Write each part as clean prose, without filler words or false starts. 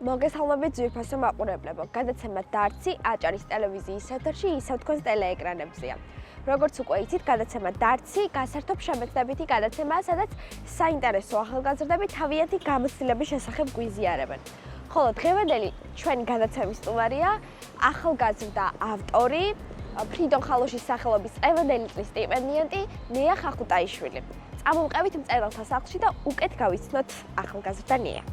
მოგესალმებით ძვირფასო მაყურებლებო. გადაცემა დარცი აჭარის ტელევიზიის ეთერში, ისევ თქვენს ტელეეკრანებზეა. როგორც უკვე იცით, გადაცემა დარცი გასართობ შემეცნებითი გადაცემაა, სადაც საინტერესო ახალგაზრდები თავიანთი გამოცდილების შესახებ გვიზიარებენ. ხოლო დღევანდელი ჩვენი გადაცემის სტუმარია ახალგაზრდა ავტორი, ფრიდონ ხალოშის სახელობის წლევანდელი წლის სტიპენდიანტი ნეა ხახუტაიშვილი. წამოვყევით მწერალთა სახლში და უკეთ გავიცნოთ ახალგაზრდა ნეა.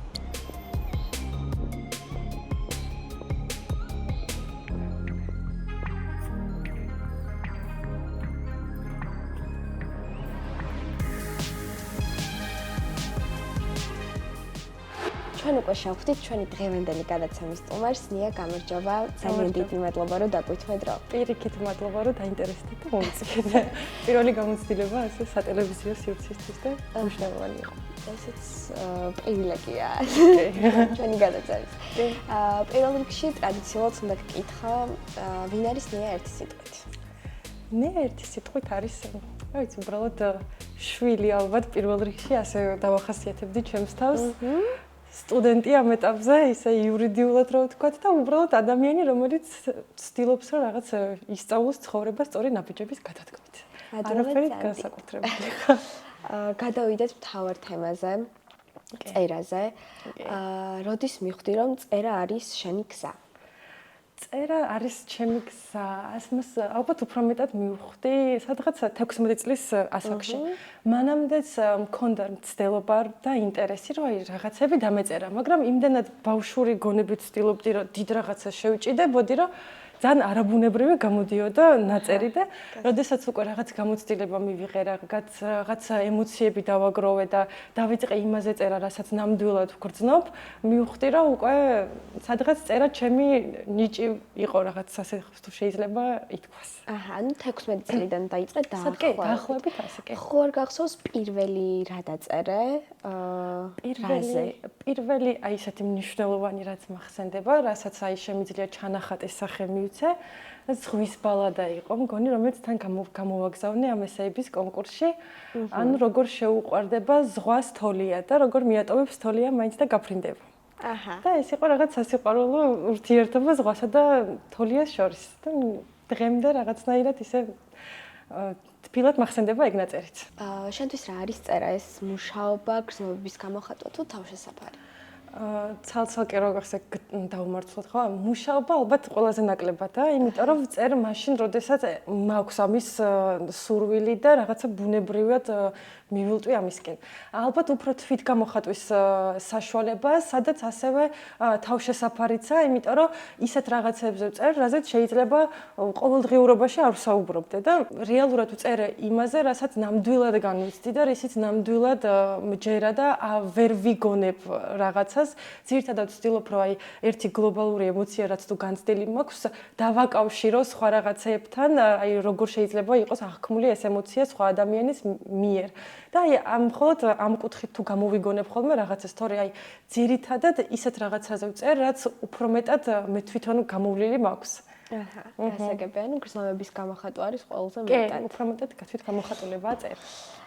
ჩვენ უკვე შევხვდით ჩვენი დღევანდელი გადაცემის სტუმარს ნეა გამარჯობა. ძალიან დიდი მადლობა რომ დაგვითმეთ დრო. პირიქით მადლობა რომ დაინტერესდით და მომწიფეთ. პირველი გამოცდილება ასე სატელევიზიო სივრცისთვის და მნიშვნელოვანი იყო. ესეც პრივილეგია ჩვენი გადაცემის. პირველ რიგში ტრადიციულად უნდა გკითხო, ვინ არის ნეა ერთი სიტყვით? ნეა ერთი სიტყვით არის, რა ვიცი, უბრალოდ შვილი ალბათ პირველ რიგში ასე დავახასიათებდი ჩემს თავს. სტუდენტი ამ ეტაპზე, ისე იურიდიულად რო ვთქვათ და უბრალოდ ადამიანი, რომელიც ცდილობს რომ რაღაც ისწავლოს ცხოვრება სწორი ნაბიჯების გადადგმით. არაფერი განსაკუთრებული. გადავიდეთ მთავარ თემაზე, წერაზე. როდის მიხვდი რომ წერა არის შენი გზა? წერა არის ჩემი გზა. ასმას ალბათ უფრო მეტად მივხვდი სადღაც 16 წლის ასაკში. მანამდეც მქონდა მცდელობა და ინტერესი, რომ აი რაღაცები დამეწერა, მაგრამ იმდენად ბავშვური გონებით ვცდილობდი, რომ დიდ რაღაცას შევჭიდებოდი, რომ ძალიან არაბუნებრივი გამოდიოდა ნაწერი და როდესაც უკვე რაღაც გამოცდილება მივიღე, რაღაც ემოციები დავაგროვე და დავიწყე იმაზე წერა, რასაც ნამდვილად ვგრძნობ, მივხვდი, რომ უკვე სადღაც წერა ჩემი ნიჭი იყო რაღაც ასე თუ შეიძლება ითქვას. ანუ 16 წლიდან დაიწყე დაახლოებით ასე კი. ხო არ გახსოვს პირველი რა დაწერე? პირველი აი ესეთი მნიშვნელოვანი რაც მახსენდება, რასაც აი შემიძლია ჩანახატის სახე მივცე, ზღვის ბალადა იყო, მგონი, რომელიც თან გამოვაგზავნე ამ ესეების კონკურსში. ანუ როგორ შეუყვარდება ზღვას თოლია და როგორ მიატოვებს თოლია მაინც და გაფრინდება. და ეს იყო რაღაც სასიყვარულო ურთიერთობა ზღვასა და თოლიას შორის. და დღემდე რაღაცნაირად ისე თბილად მახსენდება ეგ ნაწერიც. შენთვის რა არის წერა? ეს მუშაობა, გრძნობების გამოხატვა თუ თავშესაფარი? ცალ-ცალკე როგორც დავუმარცხოთ ხო? მუშაობა ალბათ ყველაზე ნაკლებადაა, იმიტომ რომ წერ მაშინ, როდესაც მაქვს ამის სურვილი და რაღაცა ბუნებრივად მივილტვი ამისკენ. ალბათ უფრო თვით გამოხატვის საშუალება, სადაც ასევე თავშესაფარიცაა, იმიტომ რომ ისეთ რაღაცებზე წერ, რაზეც შეიძლება ყოველდღიურობაში არ ვსაუბრობდე და რეალურად ვწერ იმაზე, რასაც ნამდვილად განვიცდი და რისიც ნამდვილად მჯერა და ვერ ვიგონებ რაღაცას. ძირითადად ვცდილობ, რომ აი ერთი გლობალური ემოცია, რაც თუ განცდილი მაქვს, დავაკავშირო სხვა რაღაცებთან, აი როგორ შეიძლება იყოს აღქმული ეს ემოცია სხვა ადამიანის მიერ. და აი მხოლოდ ამ კუთხით თუ გამოვიგონებ ხოლმე რაღაცას, თორე აი ძირითადად ისეთ რაღაცაზე ვწერ, რაც უფრო მეტად მე თვითონ გამოვლილი მაქვს. გასაგები, ანუ გრძნობების გამოხატვა არის ყველაზე მეტად. კი, უფრო მეტად თვით გამოხატულებაა წერ.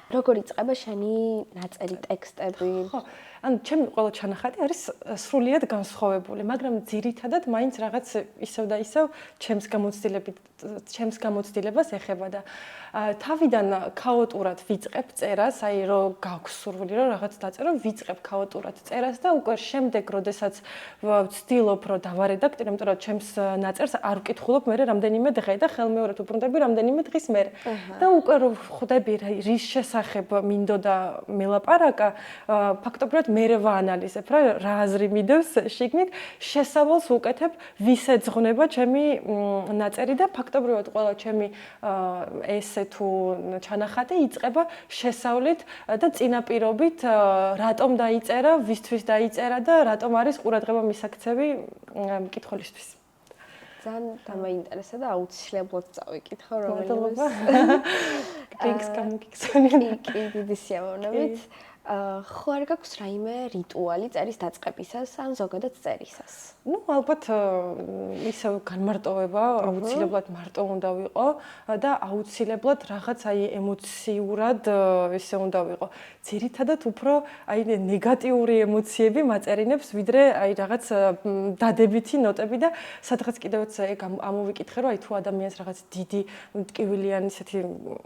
როგორ იწყება შენი ნაწერი ტექსტები? ხო, ანუ ჩემი ყველა ჩანახატი არის სრულიად განსხვავებული, მაგრამ ძირითადად მაინც რაღაც ისევ და ისევ ჩემს გამოცდილებას ეხება და თავიდან ქაოტურად ვიწყებ წერას, აი რომ გაქვს სურვილი რომ რაღაც დაწერო, ვიწყებ ქაოტურად წერას და უკვე შემდეგ, როდესაც ვცდილობ რომ დავარედაქტირო, იმიტომ რომ ჩემს ნაწერს არ ვკითხულობ მე რამდენიმე დღე და ხელმეორედ უბრუნდები რამდენიმე დღის მერე. და უკვე რომ ხვდები რის შესახებ მინდოდა მელაპარაკა, ფაქტობრივად მერე ვაანალიზებ რა აზრი მიდევს შიგნით, შესავალს ვუკეთებ, ვის ეძღვნება ჩემი ნაწერი და ფაქტობრივად ყველა ჩემი ესე თუ ჩანახატი იწყება შესავლით და წინაპირობით, რატომ დაიწერა, ვისთვის დაიწერა და რატომ არის ყურადღება მისაქცევი მკითხველისთვის. ძალიან დამაინტერესა და აუცილებლად წავიკითხო რომელიმე. გინგს გამოგიგზავნე. კი, დიდი სიამოვნებით. ხო არ გაქვს რაიმე რიტუალი წერის დაწყებისას ან ზოგადად წერისას? ну ალბათ ისევ განმარტოვება აუცილებლად მარტო უნდა ვიყო და აუცილებლად რაღაც აი ემოციურად ისე უნდა ვიყო. ძირითადად უფრო აი ნეგატიური ემოციები მაწერინებს ვიდრე აი რაღაც დადებითი ნოტები და სადღაც კიდევაც ეგ ამოვიკითხე რომ აი თუ ადამიანს რაღაც დიდი ტკივილიანი ისეთი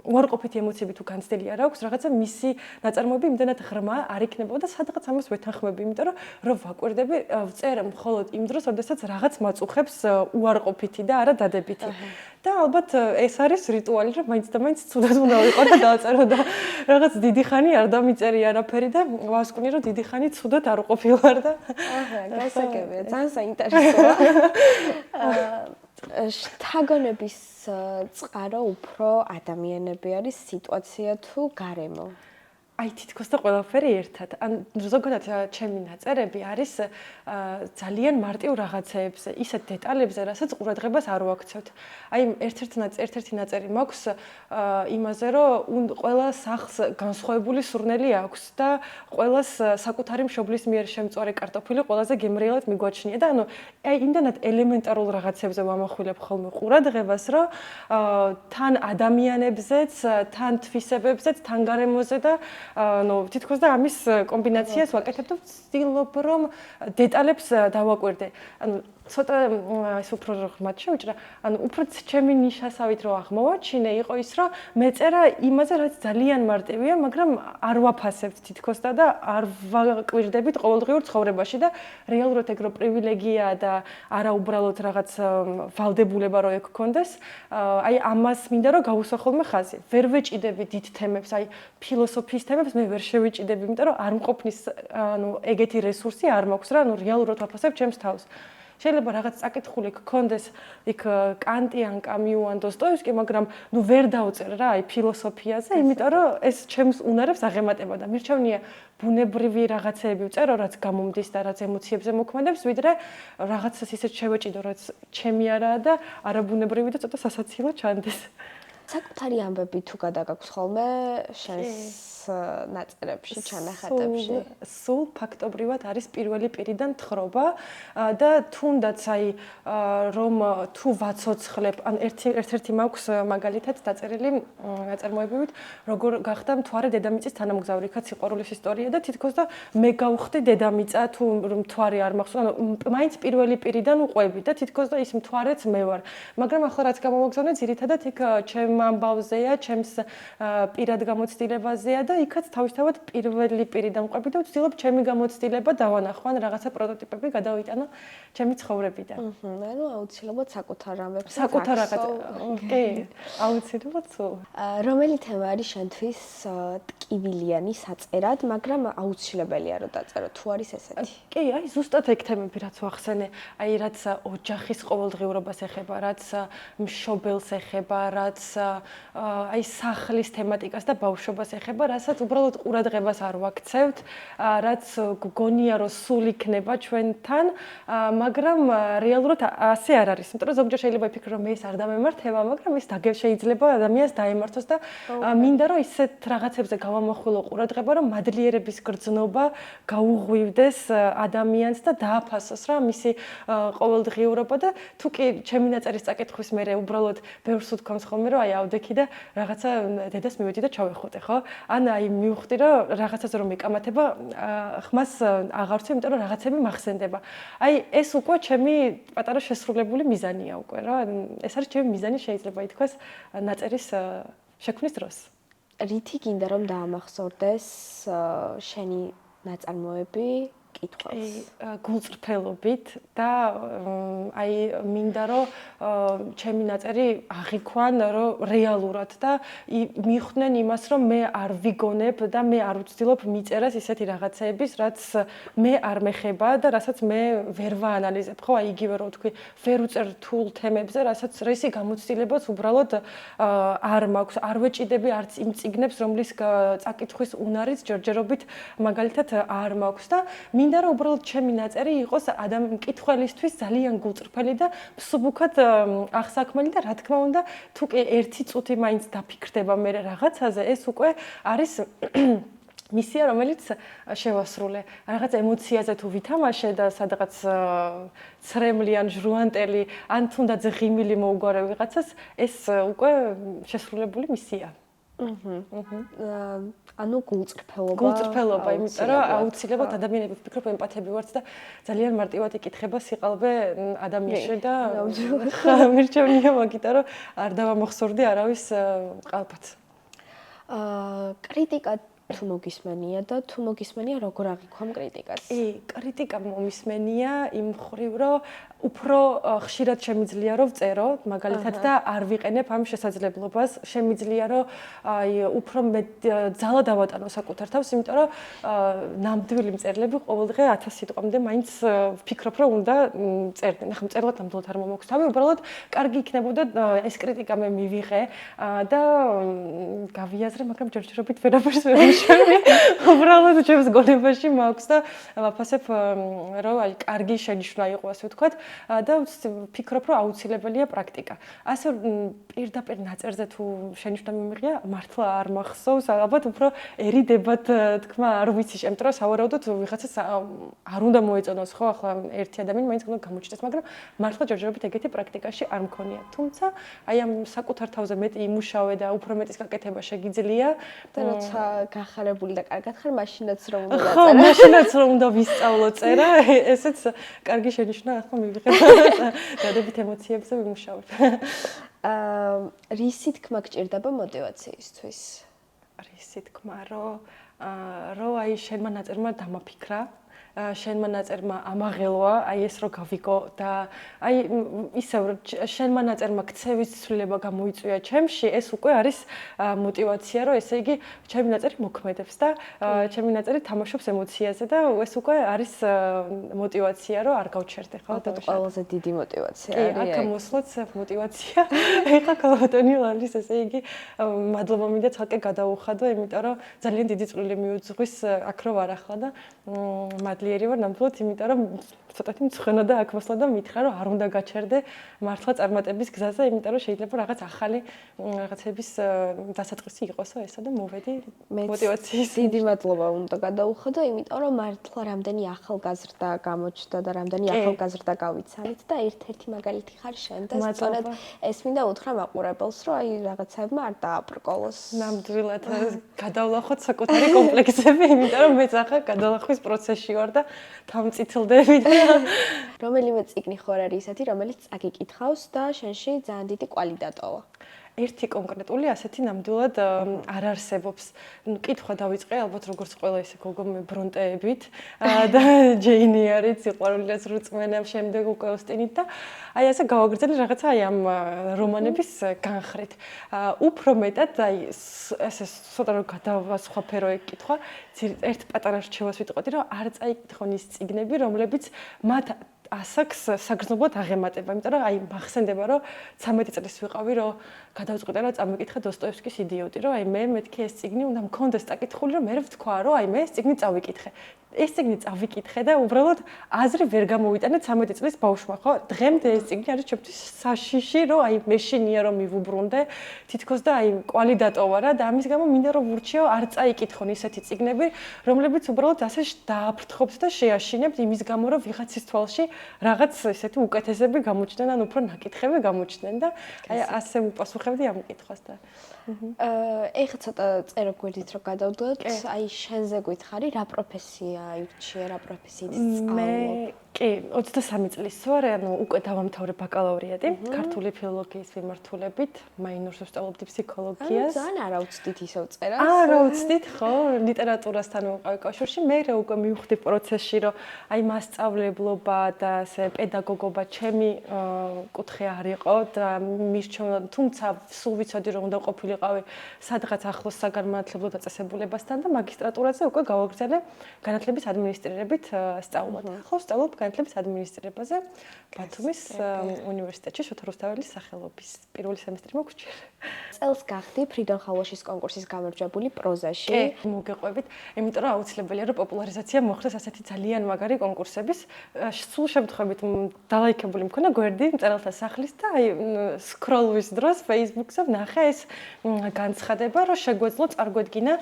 უარყოფითი ემოციები თუ განცდილი არ აქვს რაღაცა მისი ნაწარმოები იმდენად ღრმა არ იქნებოდა და სადღაც ამას ვეთანხმები, იმიტომ რომ ვაკვირდები ვწერ მხოლოდ იმ დროს, როდესაც რაღაც მაწუხებს უარყოფითი და არა დადებითი. და ალბათ ეს არის რიტუალი, რომ მაინც და მაინც ცუდად უნდა ვიყო და დავწერო და რაღაც დიდი ხანი არ დამიწერი არაფერი და ვასკვნი რომ დიდი ხანი ცუდად არ ყოფილვარ და აჰა, გასაგებია, ძალიან საინტერესოა. შთაგონების წყარო უფრო ადამიანები არის სიტუაცია თუ გარემო? აი თითქოს და ყველაფერი ერთად. ან ზოგადად ჩემი ნაწერები არის ძალიან მარტივ რაღაცეებზე, ისეთ დეტალებზე, რასაც ყურადღებას არ ვაქცევთ. აი ერთ-ერთი ნაწერი მაქვს იმაზე, რომ ყველა სახლს განსხვავებული სურნელი აქვს და ყველას საკუთარი მშობლის მიერ შემწვარი კარტოფილი ყველაზე გემრიელად მიგვაჩნია და ანუ აი იმდანად ელემენტარულ რაღაცებზე ვამახვილებ ხოლმე ყურადღებას, რომ თან ადამიანებზეც, თან თვისებებზეც, თან გარემოზე და ну, თითქოს და ამის კომბინაციას ვაკეთებ და ვცდილობ რომ დეტალებს დავაკვირდე. ანუ ცოტა ის უფრო ღრმად შევიჭრა. ანუ უფრო ჩემი ნიშასავით რო აღმოვაჩინე, იყო ის რომ მეწერა იმაზე, რაც ძალიან მარტივია, მაგრამ არ ვაფასებთ თითქოს და არ ვაკვირდებით ყოველდღიურ ცხოვრებაში და რეალურად ეგ რო პრივილეგიაა და არა უბრალოდ რაღაც ვალდებულება რო ეგ გქონდეს, აი ამას მინდა რომ გავუსვა ხოლმე ხაზი. ვერ ვეჭიდები დიდ თემებს, აი ფილოსოფიის თემებს მე ვერ შევიჭიდები, იმიტომ რომ არ მყოფნის ანუ ეგეთი რესურსი არ მაქვს რა, ანუ რეალურად ვაფასებ ჩემს თავს. შეიძლება რაღაც წაკითხული გქონდეს იქ კანტი ან კამიუ ან დოსტოევსკი, მაგრამ ნუ ვერ დავწერ რა აი ფილოსოფიაზე, იმიტომ რომ ეს ჩემს უნარებს აღემატება და მირჩევნია ბუნებრივი რაღაცეები ვწერო, რაც გამომდის და რაც ემოციებზე მოქმედებს, ვიდრე რაღაცას ისეთ შევეჭიდო, რაც ჩემი არაა და არაბუნებრივი და ცოტა სასაცილო ჩანდეს. საკუთარი ამბები თუ გადაგაქვს ხოლმე შენს ნაწერებში, ჩანახატებში? სულ ფაქტობრივად არის პირველი პირიდან თხრობა და თუნდაც აი რომ თუ ვაცოცხლებ, ან ერთ-ერთი მაქვს მაგალითად დაწერილი ნაწარმოებებით, როგორ გახდა მთვარე დედამიწის თანამგზავრი, იქაც სიყვარულის ისტორია და თითქოს და მე გავხდი დედამიწა თუ მთვარე არ მახსოვს, ანუ მაინც პირველი პირიდან უყვები და თითქოს და ის მთვარეც მე ვარ. მაგრამ ახლა რაც გამომოგზავნე, ძირითადად იქ ჩემ ამბავზეა, ჩემს პირად გამოცდილებაზეა და იქაც თავისთავად პირველი პირიდან ვყვები და ვცდილობ ჩემი გამოცდილება დავანახვან, რაღაცა პროტოტიპები გადავიტანო ჩემი ცხოვრებიდან. ანუ აუცილებლად საკუთარ ამბებს. საკუთარ რაღაცა. კი, აუცილებლად სულ. რომელი თემა არის შენთვის ტკივილიანი საწერად, მაგრამ აუცილებელია რომ დაწერო, თუ არის ესეთი? კი, აი ზუსტად ეგ თემები რაც ვახსენე, აი რაც ოჯახის ყოველდღიურობას ეხება, რაც მშობელს ეხება, რაც აი სახლის თემატიკას და ბავშვობას ეხება, რასაც უბრალოდ ყურადღებას არ ვაქცევთ, რაც გგონია რომ სულ იქნება ჩვენთან, მაგრამ რეალურად ასე არ არის. იმიტომ რომ ზოგჯერ შეიძლება იფიქრო რომ ეს არ დამემართება, მაგრამ ეს შეიძლება ადამიანს დაემართოს და მინდა რომ ისეთ რაღაცებზე გავამახვილო ყურადღება, რომ მადლიერების გრძნობა გაუღვივდეს ადამიანს და დააფასოს რა მისი ყოველდღიურობა და თუ კი ჩემი ნაწერის წაკითხვის მერე უბრალოდ ბევრს უთქვამს ხოლმე რომ აი ავდექი და რაღაცა დედას მივედი და ჩავეხუტე, ხო? ან აი მივხვდი რომ რაღაცაზე რომ მეკამათება, ხმას აღარ ვცემ, იმიტომ რომ რაღაცები მახსენდება. აი ეს უკვე ჩემი პატარა შესრულებული მიზანია უკვე რა. ეს არის ჩემი მიზანი შეიძლება ითქვას ნაწერის შექმნის დროს. რითი გინდა რომ დაამახსოვრდეს შენი ნაწარმოები კითხვას? გულწრფელობით და აი მინდა რომ ჩემი ნაწერი აღიქვან რომ რეალურად და მიხვდნენ იმას რომ მე არ ვიგონებ და მე არ ვცდილობ მიწერას ისეთი რაღაცეების, რაც მე არ მეხება და რასაც მე ვერ ვაანალიზებ, ხო? აი იგივე რომ თქვი, ვერ უწერ რთულ თემებზე, რასაც რისი გამოცდილებაც უბრალოდ არ მაქვს, არ ვეჭიდები არც იმ წიგნებს, რომლის წაკითხვის უნარიც ჯერჯერობით მაგალითად არ მაქვს და მინდა რომ უბრალოდ ჩემი ნაწერი იყოს მკითხველისთვის ძალიან გულწრფელი და მსუბუქად აღსაქმელი და რა თქმა უნდა თუ კი ერთი წუთი მაინც დაფიქრდება მე რაღაცაზე ეს უკვე არის მისია, რომელიც შევასრულე. რაღაც ემოციაზე თუ ვითამაშე და სადღაც ცრემლი ან ჟრუანტელი, ან თუნდაც ღიმილი მოუგვარე ვიღაცას, ეს უკვე შესრულებული მისია. ანუ გულწრფელობა. გულწრფელობა, იმიტომ რომ აუცილებლად ადამიანები ვფიქრობ ემპათები ვართ და ძალიან მარტივად იკითხება სიყალბე ადამიანში და მირჩევნია მაგითო რომ არ დავამახსოვრდი არავის ყალბად. კრიტიკა თუ მოგისმენია და თუ მოგისმენია როგორ აღიქვამ კრიტიკას? კრიტიკა მომისმენია იმ მხრივ რომ უფრო ხშირად შემიძლია რომ ვწერო მაგალითად და არ ვიყენებ ამ შესაძლებლობას, შემიძლია რომ აი უფრო ძალა დავატანო საკუთარ თავს, იმიტომ რომ ნამდვილი მწერლები ყოველდღე 1000 სიტყვამდე მაინც ვფიქრობ რომ უნდა წერდნენ. ახლა მწერლად ნამდვილად არ მომოგვცავი, უბრალოდ კარგი იქნებოდა ეს კრიტიკა მე მივიღე და გავიაზრე, მაგრამ ჯერჯერობით ვერაფერს ვერ ვიშევი. უბრალოდ ჩემს გონებაში მაქვს და ვაფასებ რომ აი კარგი შენიშვნა იყო ასე ვთქვათ. და ვფიქრობ, რომ აუცილებელია პრაქტიკა. ასე პირდაპირ ნაწერზე თუ შენიშვნა მიმიღია, მართლა არ მახსოვს, ალბათ უფრო ერიდებათ თქმა, არ ვიცი, შემთხვევით რომ სავარაუდოდ ვიღაცას არ უნდა მოეწონოს, ხო, ახლა ერთი ადამიანი მაინც უნდა გამოჩნდეს, მაგრამ მართლა ჯერჯერობით ეგეთი პრაქტიკაში არ მქონია. თუმცა, აი ამ საკუთარ თავზე მეტი იმუშავე და უფრო მეტის გაკეთება შეგიძლია და როცა გახარებული და კარგად ხარ, მაშინაც რომ უნდა დაწერა. დაწერა. ხო, მაშინაც რომ უნდა ვისწავლო წერა, ესეც კარგი შენიშვნა ახლა მივიღე. გადებით ემოციებზე ვიმუშავებ. რისი თქმა გჭირდება мотиваციისთვის? რისი თქმა, რომ აი შენმა ნაწერმა დამაფიქრა, შენმა ნაწერმა ამაღელვა, აი ეს რო გავიგო და აი ისევ შენმა ნაწერმა ქცევის ცვლილება გამოიწვია ჩემში, ეს უკვე არის мотиваცია, რომ ესე იგი ჩემი ნაწერი მოქმედებს და ჩემი ნაწერი თამაშობს ემოციაზე და ეს უკვე არის мотиваცია, რომ არ გავჩერდე, ხო? და ყველაზე დიდი мотиваცია არის. აქ მოსვლაც мотиваცია. ეხა კალბატონი ლალის ესე იგი მადლობა მინდა ცალკე გადაუხადო, იმიტომ რომ ძალიან დიდი წვლილი მიუძღვის აქ რო ვარ ახლა და მადლიერი ვარ ნამდვილად, იმიტომ რომ ცოტათი მწვენა და აქ მოსვლა და მითხრა რომ არ უნდა გაჩერდე მართლა წარმატების გზაზე, იმიტომ რომ შეიძლება რაღაც ახალი რაღაცების დასაწყისი იყოსო ესა და მოვედი мотиваციის. დიდი მადლობა უნდა გადაუხადო, იმიტომ რომ მართლა რამდენი ახალგაზრდა გამოჩნდა და რამდენი ახალგაზრდა გავიცანით და ერთ-ერთი მაგალითი ხარ შენ და სწორედ ეს მინდა უთხრა მაყურებელს, რომ აი რაღაცებმა არ დააბრკოლოს. ნამდვილად გადავლახოთ საკუთარი კომპლექსები, იმიტომ რომ მეც ახლა გადალახვის პროცესში ვარ და თავმწითლდები და რომელიმე წიგნი ხო არის ისეთი, რომელიც წაგიკითხავს და შენში ძალიან დიდი კვალი დატოვა? ერთი კონკრეტული ასეთი ნამდვილად არ არსებობს. კითხვა დავიწყე ალბათ როგორც ყველა ისე გოგო ბრონტეებით და ჯეინი არის სიყვარულის რუწმენა, შემდეგ უკვე ოსტინით და აი ასე გავაგრძელე რაღაცა აი ამ რომანების განხრით. უფრო მეტად აი ესე ცოტა რომ გადავასხვაფერო ეგ კითხვა, ერთ პატარა რჩევას ვიტყოდი, რომ არ წაიკითხონ ის წიგნები, რომლებიც მათ ასაკს საგრძნობლად აღემატება, იმიტომ რომ აი მახსენდება რომ 13 წლის ვიყავი, რომ გადავწყვიტე რომ წამიკითხე დოსტოევსკის იდიოტი, რომ აი მე მეთქი ეს წიგნი უნდა მქონდეს დაკითხული, რომ მე ვთქვა, რომ აი მე ეს წიგნი წავიკითხე. ეს წიგნი წავიკითხე და უბრალოდ აზრი ვერ გამოვიტანე 13 წლის ბავშვმა, ხო? დღემდე ეს წიგნი არის ჩემთვის საშიში, რომ აი მე შინია რომ მივუბრუნდე, თითქოს და აი კვალი დატოვა რა და ამის გამო მინდა რომ ვურჩიო არ წაიკითხონ ისეთი წიგნები, რომლებიც უბრალოდ ასე დააფრთხობთ და შეაშინებთ იმის გამო, რომ ვიღაცის თვალში რაღაც ესეთი უკეთესები გამოჩნდნენ, ან უფრო ნაკითხები გამოჩნდნენ და აი ასე უპასუხებდი ამ კითხვას და ეხლა ცოტა წერო გვერდით რომ გადავდოთ, აი შენზე გითხარი, რა პროფესია ირჩია, რა პროფესიით სწავლობ? მე კი 23 წლის ვარ, ანუ უკვე დავამთავრე ბაკალავრიატი ქართული ფილოლოგიის მიმართულებით, მაინორს ვსწავლობდი ფსიქოლოგიას. ძალიან არა უცდით ისევ წერას. არა უცდით, ხო, ლიტერატურასთან ვიყავი კავშირში. მე უკვე მივხვდი პროცესში, რომ აი მასწავლებლობა და ასე პედაგოგობა ჩემი კუთხე არ იყო და მირჩევნდა, თუმცა სულ ვიცოდი რომ უნდა ყოფილიყავი სადღაც ახლოს საგანმანათლებლო დაწესებულებასთან და მაგისტრატურაზე უკვე გავაგრძელე განათლების ადმინისტრირებით სწავლობ. ხო, სწავლობ განათლების ადმინისტრირებაზე ბათუმის უნივერსიტეტში შოთა რუსთაველის სახელობის პირველი სემესტრი მოგვრჩია. წელს გახდი ფრიდონ ხალოშის კონკურსის გამარჯვებული პროზაში. კი, მოგეყვებით, იმიტომ რომ აუცილებელია რომ პოპულარიზაცია მოხდეს ასეთი ძალიან მაგარი კონკურსების. სულ შემთხვევით დალაიქებული მქონა გვერდი მწერალთა სახლის და აი სკროლვის დროს Facebook-ზე ვნახე ეს განცხადება, რომ შეგვეძლო წარგვედგინა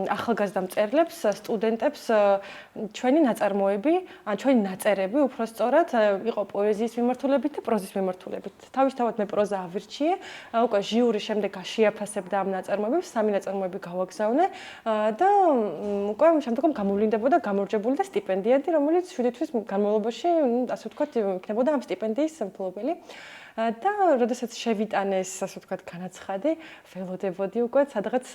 ახალგაზრდა მწერლებს, სტუდენტებს ჩვენი ნაწარმოები, ან ჩვენი ნაწერები, უпростоრად, იყო პოეზიის მიმართულებით და პროზის მიმართულებით. თავისთავად მე პროზა ავირჩიე, უკვე ჟიურის შემდეგ შეაფასებდა ამ ნაწარმოებებს, 3 ნაწარმოები გავაგზავნე და უკვე შემდგომ გამოვლინდებოდა გამარჯვებული და სტიპენდიანტი, რომელიც 7 თვის განმავლობაში, ასე ვთქვათ, იქნებოდა ამ სტიპენდიის მფლობელი. და როდესაც შევიტანეს, ასე ვთქვათ, განაცხადი, ველოდებოდი უკვე სადღაც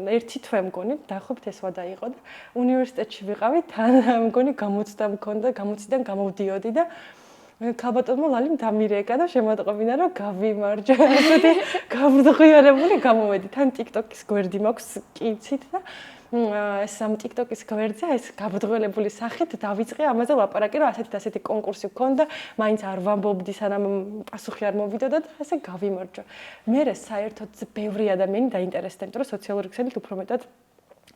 1 თვე მგონი, დაახლოებით ეს ვადა იყო და უნივერსიტეტში ვიყავი, თან მგონი გამოცდა მქონდა, გამოცდიდან გამოვდიოდი და ქალბატონმა ლალიმ დამირეკა და შემატყობინა, რომ გავიმარჯვე, ასეთი გაბრდღიარებული გამოვედი. თან TikTok-ის გვერდი მაქვს, კიცით და ეს ამ TikTok-ის გვერდზე ეს გაბრდღელებული სახით დავიწყე ამაზე ლაპარაკი, რომ ასეთი კონკურსი გქონდა, მაინც არ ვამბობდი, სანამ პასუხი არ მოვიდოდა და ასე გავიმარჯვე. მე საერთოდ ბევრი ადამიანი დაინტერესდა, იმიტომ რომ სოციალური ქსელით უფრო მეტად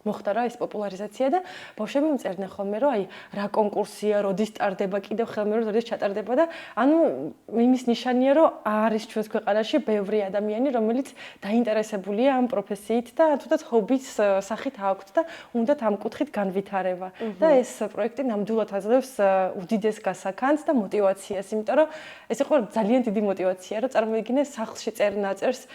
მოხდა რა ეს პოპულარიზაცია და ბავშვები მწერდნენ ხოლმე რომ აი რა კონკურსია, როდის ტარდება, კიდევ ხელმე როდის ჩატარდება და ანუ იმის ნიშანია რომ არის ჩვენს ქვეყანაში ბევრი ადამიანი რომელიც დაინტერესებულია ამ პროფესიით და თუნდაც ჰობის სახით აქვთ და უნდათ ამ კუთხით განვითარება და ეს პროექტი ნამდვილად აძლევს უდიდეს გასაქანს და мотиваციას, იმიტომ რომ ეს იყო ძალიან დიდი мотиваცია რომ წარმოიდგინე სახლში წერ ნაწერს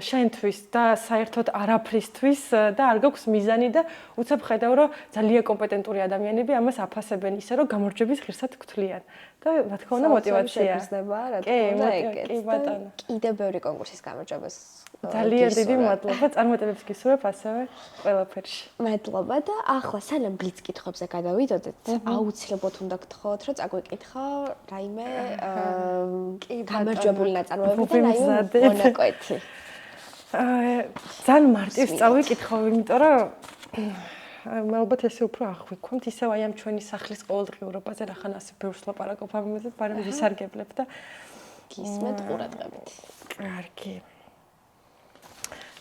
შენთვის და საერთოდ არაფრისთვის და არ გაქვს მიზანი და უცებ ხედავ რომ ძალიან კომპეტენტური ადამიანები ამას აფასებენ ისე რომ გამარჯვების ღირსად გთვლიან და რა თქმა უნდა мотиваციაა. კი ბატონო. კიდევ ბევრი კონკურსის გამარჯვებას. ძალიან დიდი მადლობა. წარმატებებს გისურვებ ასევე ყველაფერში. მადლობა და ახლა სანამ ბლიც კითხვებზე გადავიდოდეთ, აუცილებლად უნდა გთხოვოთ რომ წაგვიკითხო რაიმე გამარჯვებული ნაწარმოები და რაიმე მონაკვეთი. ძალიან მარტივს წავიკითხო, იმიტომ რომ ალბათ ესე უფრო აღვიქვამთ, ისევ აი ამ ჩვენი სახლის ყოველდღიურობაზე რახან ასე ბევრს ლაპარაკობ ამაზე, მაგრამ ვისარგებლებ და გისმენთ ყურადღებით. კარგი.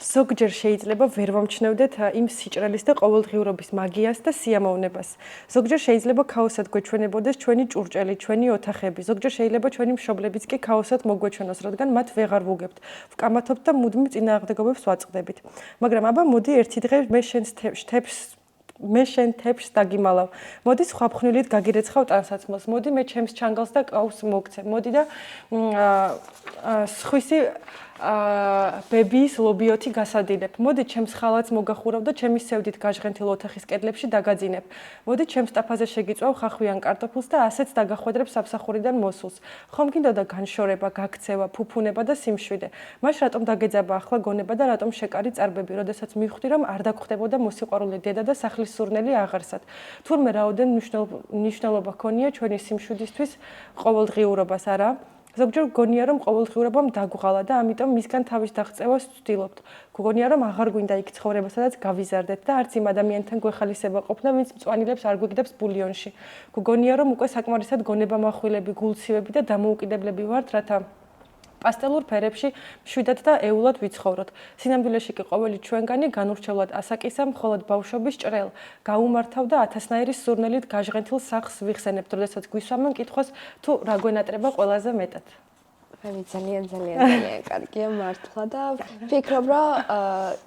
ზოგჯერ შეიძლება ვერ ვამჩნევდეთ იმ სიჭრელის და ყოველდღიურობის მაგიას და სიამოვნებას. ზოგჯერ შეიძლება ქაოსად გვეჩვენებოდეს ჩვენი ჭურჭელი, ჩვენი ოთახები. ზოგჯერ შეიძლება ჩვენი მშობლებიც კი ქაოსად მოგვეჩვენოს, რადგან მათ ვეღარ ვუგებთ. ვკამათობთ და მუდმივ წინააღმდეგობებს ვაწყდებით. მაგრამ აბა მოდი ერთი დღე მე შენ თეფშს დაგიმალავ. მოდი სხვა ფხვნილით გაგირეცხავ ტანსაცმელს. მოდი მე ჩემს ჩანგალს და კაუს მოგცე. მოდი და სხვისი ბებიის ლობიოთი გასადინებ. მოდი ჩემს ხალათს მოგახურავ და ჩემი სევდით გაჟღენთილ ოთახის კედლებში დაგაძინებ. მოდი ჩემს ტაფაზე შეგიწვავ ხახვიან კარტოფილს და ასეც დაგახვედრებ სამსახურიდან მოსულს. ხომ გინდოდა განშორება, გაქცევა, ფუფუნება და სიმშვიდე. მაშ რატომ დაგეძაბა ახლა გონება და რატომ შეკარი წარბები, როდესაც მივხვდი რომ არ დაგხვდებოდა მოსიყვარული დედა და სახლის სურნელი აღარსად. თურმე რაოდენ მნიშვნელობა ჰქონია ჩვენი სიმშვიდისთვის ყოველდღიურობას, არა? ზოგჯერ გონია რომ ყოველდღიურობამ დაგუღალა და ამიტომ მისგან თავის დაღწევას ვცდილობთ. გგონია რომ აღარ გვინდა იქ ცხოვრება, სადაც გავიზარდეთ და არც იმ ადამიანთან გვეხალისება ყოფნა, ვინც მწვანილებს არ გვიგდებს ბულიონში. გგონია რომ უკვე საკმარისად გონება מחვილები, გულცივები და დამოუკიდებლები ვართ, რათა პასტელურ ფერებში მშვიდად და ეულად ვიცხოვროთ. სინამდვილეში კი ყოველი ჩვენგანი განურჩევლად ასაკისა, მხოლოდ ბავშვობის ჭრელ, გაუმართავ და ათასნაირი სურნელით გაჟღენთილ სახლს ვიხსენებთ, როდესაც გვისვამენ კითხვას თუ რა გვენატრება ყველაზე მეტად. მე ძალიან კარგია მართლა და ვფიქრობ რომ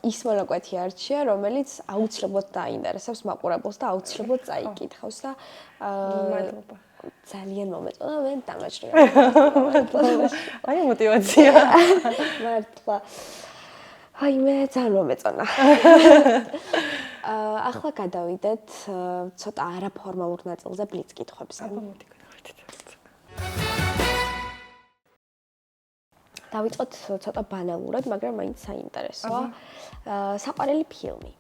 ის მონაკვეთი არჩია, რომელიც აუცილებლად დაინტერესებს მაყურებელს და აუცილებლად წაიკითხავს და მადლობა. ძალიან მომეწონა მე დამაჭრია. აი мотиваცია. მართლა. აი მე ძალიან მომეწონა. ახლა გადავიდეთ ცოტა არაფორმალურ ნაწილზე ბლიც კითხვებზე. მოდი გადავიდეთ. დავიწყოთ ცოტა ბანალურად, მაგრამ მაინც საინტერესოა. საყვარელი ფილმი.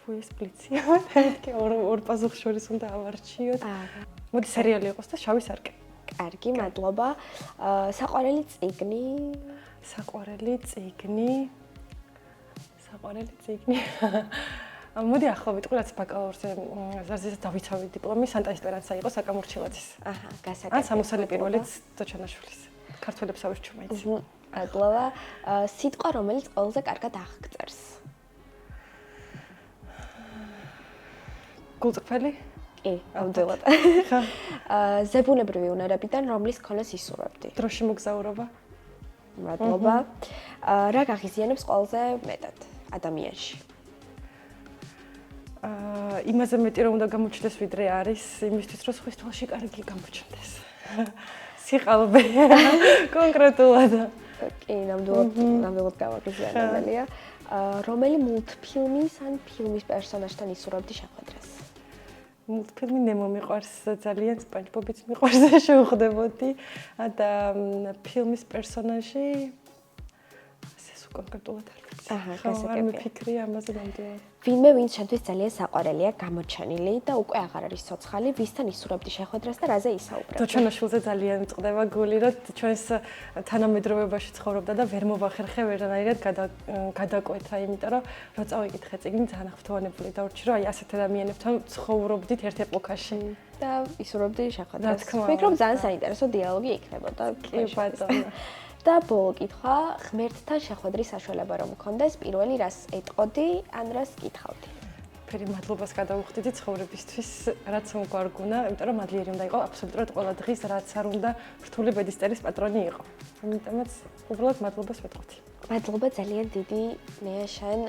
ეს ბლიცია, მეთქე ორ პასუხს შორის უნდა ავარჩიოთ. მოდი სერიალი იყოს და შავი სარკე. კარგი, მადლობა. საყვარელი წიგნი. საყვარელი წიგნი. მოდი ახლა ვიტყვი, რაც ბაკალავრზე ზარზეზე დავიცავი დიპლომი სანტა ესპერანსა იყო საკამურჩილაძის. აჰა, გასაგებია. ან სამოსალი პირველიც დოჩანაშვილის. ქართველებს ავირჩიო მაინც. მადლობა. სიტყვა, რომელიც ყველაზე კარგად აღგწერს. გულწრფელი? კი, ნამდვილად. ზებუნებრივი უნარებიდან რომლის ქონას ისურვებდი? დროში მოგზაურობა. მადლობა. რა გაღიზიანებს ყველაზე მეტად ადამიანში? იმაზე მეტი რომ უნდა გამოჩნდეს ვიდრე არის იმისთვის რომ სხვის თვალში კარგი გამოჩნდეს. სიყალბე კონკრეტულად. კი, ნამდვილად გავაღიზიანებელია. რომელი მულტფილმის ან ფილმის პერსონაჟთან ისურვებდი შეხვედრას? მულტფილმი ნემო მიყვარს ძალიან, სპანჯბობიც მიყვარს და შევხვდებოდი და ფილმის პერსონაჟი ეს კონკრეტულად არ ვიცი. არ მიფიქრია ამაზე ნამდვილად. ვინმე ვინც შენთვის ძალიან საყვარელია, გამოჩენილი და უკვე აღარ არის ცოცხალი, ვისთან ისურვებდი შეხვედრას და რაზე ისაუბრებდი? დოჩანაშვილზე ძალიან მწყდება გული, რომ ჩვენს თანამედროვეობაში ცხოვრობდა და ვერ მოვახერხე ვერანაირად გადაკვეთა, იმიტომ რომ რო წავიკითხე წიგნი ძალიან ახთოვანებული დავრჩი, რომ აი ასეთ ადამიანებთან ცხოვრობდით ერთ ეპოქაში და ისურვებდი შეხვედრას. ვფიქრობ ძალიან საინტერესო დიალოგი იქნებოდა. კი ბატონო. და ბოლო კითხვა, ღმერთთან შეხვედრის საშუალება რომ მქონდეს, პირველი რას ეტყოდი, ან რას კითხავდი? ფერი მადლობას გადავუხდიდი ცხოვრებისთვის, რაც მოგვარგუნა, იმიტომ რომ მადლიერი უნდა იყო აბსოლუტურად ყველა დღის, რაც არ უნდა რთული ბედისწერის პატრონი იყო. ამიტომაც უბრალოდ მადლობას ვეტყოდი. მადლობა ძალიან დიდი მე შენ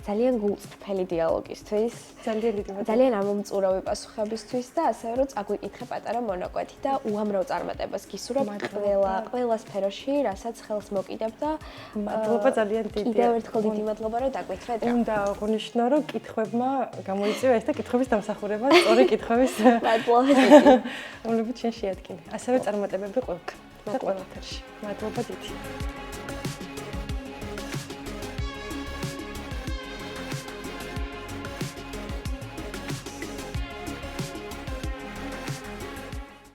ძალიან გულწრფელი დიალოგისთვის. ძალიან ამომწურავი პასუხებისთვის და ასევე რომ წაგვიკითხე პატარა მონაკვეთი და უამრავ წარმატებას გისურვებ ყველა სფეროში, რასაც ხელს მოკიდებ და მადლობა ძალიან დიდია. კიდევ ერთხელ დიდი მადლობა რომ დაგვითხრე დღეს. უნდა აღვნიშნო რომ კითხვებმა გამოიწვია ეს და კითხვების დამსახურება, სწორი კითხების მადლობა დიდი. რომლებიც შენ შეადგინე. ასევე წარმატებები ყველგან. და ყველაფერში. მადლობა დიდი.